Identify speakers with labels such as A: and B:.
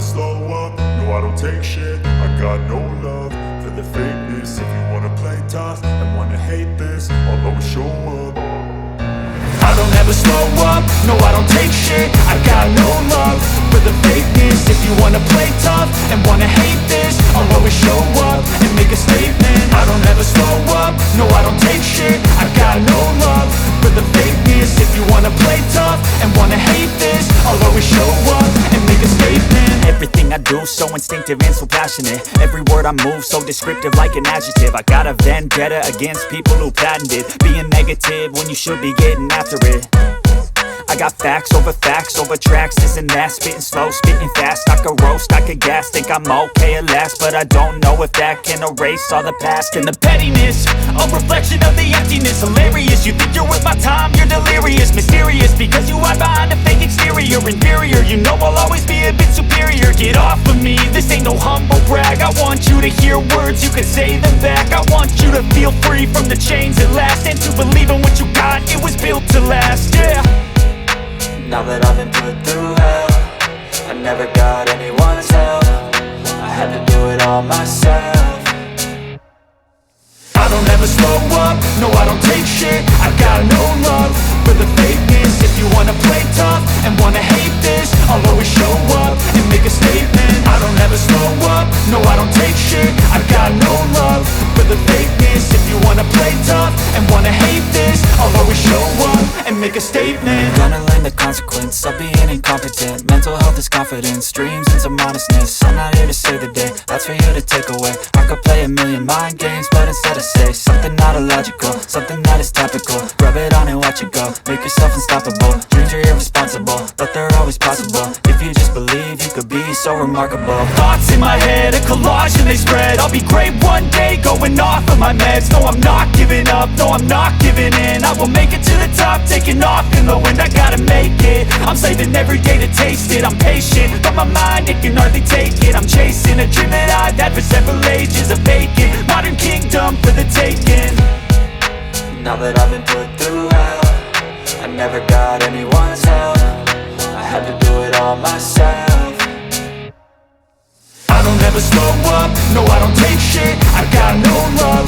A: slow up, no I don't take shit. I got no love for the fakeness. If you wanna play tough and wanna hate this, I'll always show up. I don't ever slow up, no I don't take shit. I got no love for the fakeness. If you wanna play tough and wanna hate this, I'll always show up and make a statement. I don't ever slow up, no I don't take shit. I got no love for the fakeness. If you wanna play tough and wanna hate this, I'll always show up and make a statement.
B: Everything I do so instinctive and so passionate. Every word I move so descriptive like an adjective. I got a vendetta against people who patented being negative when you should be getting after it. I got facts over tracks, this and that. Spitting slow, spitting fast, I could roast, I could gas. Think I'm okay at last, but I don't know if that can erase all the past. And the pettiness, a reflection of the emptiness. Hilarious, you think you're worth my time, you're delirious. Mysterious, because you hide behind a fake exterior. Inferior, you know I'll always be a bit superior. Get off of me, this ain't no humble brag. I want you to hear words, you can say them back. I want you to feel free from the chains at last, and to believe in what you got, it was built to last, yeah.
C: Now that I've been put through hell, I never got anyone's help. I had to do it all myself.
A: I don't ever slow up, no I don't take shit. I got no love for the fakeness. If you wanna play tough and wanna hate this, I'll always show up and make a statement. I don't ever slow up, no I don't take shit. I got no love for the fakeness. If you wanna play tough and wanna hate this, I'll always show up and make a statement.
C: Gonna learn the consequence of being incompetent. Mental health is confidence, dreams and some honestness. I'm not here to save the day, that's for you to take away. I could play a million mind games, but instead I say something not illogical, something that is topical. Rub it on and watch it go, make yourself unstoppable. Dreams are irresponsible, but they're always possible. If you just believe, you could be so remarkable.
B: Thoughts in my head, a collage and they spread. I'll be great one day, going off of my meds. No, I'm not giving up, no, I'm not giving in. I will make it to the top, taking off in the wind. I gotta make it, I'm saving every day to taste it. I'm patient, but my mind, it can hardly take it. I'm chasing a dream that I've had for several ages. A vacant, modern kingdom for the taking.
C: Now that I've been put through hell, I never got anyone's help. I had to do it all myself.
A: I don't ever slow up, no I don't take shit. I got no love